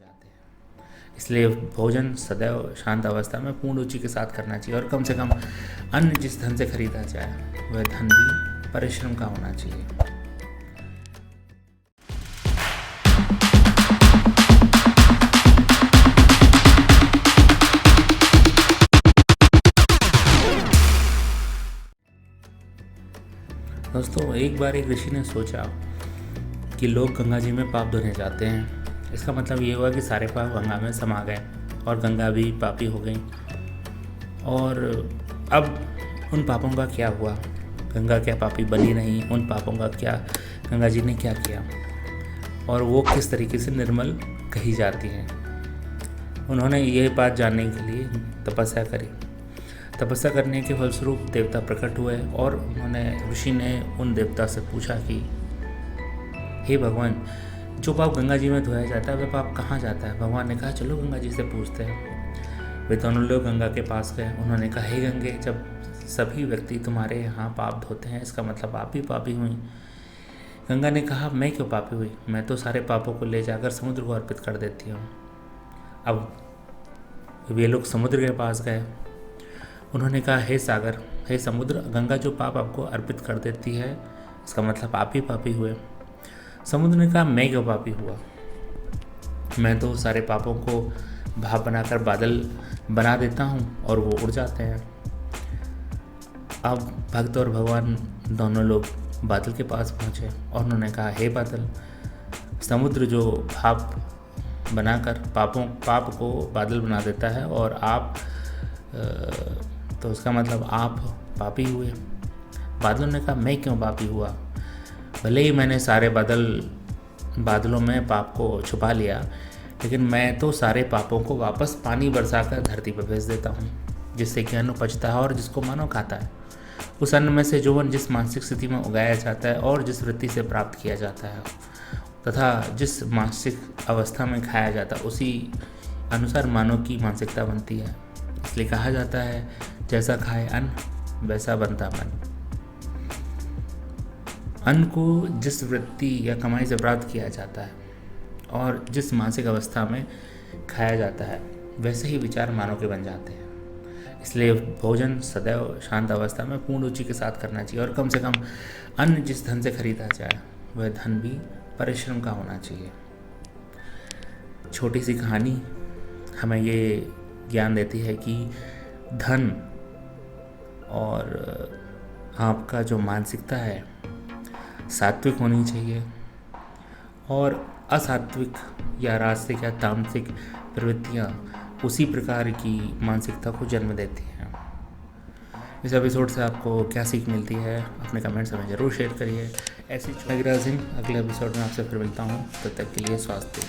जाते हैं। इसलिए भोजन सदैव शांत अवस्था में पूर्ण रुचि के साथ करना चाहिए और कम से कम अन्न जिस धन से खरीदा जाए वह धन भी परिश्रम का होना चाहिए। दोस्तों, एक बार एक ऋषि ने सोचा कि लोग गंगा जी में पाप धोने जाते हैं। इसका मतलब ये हुआ कि सारे पाप गंगा में समा गए और गंगा भी पापी हो गई। और अब उन पापों का क्या हुआ? गंगा क्या पापी बनी नहीं? उन पापों का क्या गंगा जी ने क्या किया और वो किस तरीके से निर्मल कही जाती हैं? उन्होंने ये बात जानने के लिए तपस्या करी। तपस्या करने के फलस्वरूप देवता प्रकट हुए और उन्होंने ऋषि ने उन देवता से पूछा कि हे भगवान, जो पाप गंगा जी में धोया जाता है वह पाप कहाँ जाता है? भगवान ने कहा चलो गंगा जी से पूछते हैं। वे दोनों लोग गंगा के पास गए। उन्होंने कहा हे गंगे, जब सभी व्यक्ति तुम्हारे यहाँ पाप धोते हैं इसका मतलब आप भी पापी हुई। गंगा ने कहा मैं क्यों पापी हुई? मैं तो सारे पापों को ले जाकर समुद्र को अर्पित कर देती हूँ। अब वे लोग समुद्र के पास गए। उन्होंने कहा हे सागर, हे समुद्र, गंगा जो पाप आपको अर्पित कर देती है इसका मतलब आप ही पापी हुए। समुद्र ने कहा मैं क्यों पापी हुआ? मैं तो सारे पापों को भाप बनाकर बादल बना देता हूँ और वो उड़ जाते हैं। अब भक्त और भगवान दोनों लोग बादल के पास पहुँचे और उन्होंने कहा हे बादल, समुद्र जो भाप बनाकर पाप को बादल बना देता है और आप तो उसका मतलब आप पापी हुए। बादलों ने कहा मैं क्यों पापी हुआ? भले ही मैंने सारे बादलों में पाप को छुपा लिया, लेकिन मैं तो सारे पापों को वापस पानी बरसाकर धरती पर भेज देता हूँ, जिससे कि अन्न पचता है और जिसको मानव खाता है। उस अन्न में से जो अन्न जिस मानसिक स्थिति में उगाया जाता है और जिस वृत्ति से प्राप्त किया जाता है तथा जिस मानसिक अवस्था में खाया जाता है उसी अनुसार मानव की मानसिकता बनती है। इसलिए कहा जाता है जैसा खाए अन्न वैसा बनता मन। अन्न को जिस वृत्ति या कमाई से प्राप्त किया जाता है और जिस मानसिक अवस्था में खाया जाता है वैसे ही विचार मानव के बन जाते हैं। इसलिए भोजन सदैव शांत अवस्था में पूर्ण रुचि के साथ करना चाहिए और कम से कम अन्न जिस धन से खरीदा जाए वह धन भी परिश्रम का होना चाहिए। छोटी सी कहानी हमें ये ज्ञान देती है कि धन और आपका जो मानसिकता है सात्विक होनी चाहिए और असात्विक या राजसिक या तामसिक प्रवृत्तियाँ उसी प्रकार की मानसिकता को जन्म देती हैं। इस एपिसोड से आपको क्या सीख मिलती है अपने कमेंट्स में ज़रूर शेयर करिए। ऐसी सिंह अगले एपिसोड में आपसे फिर मिलता हूँ। तब तक के लिए स्वास्थ्य।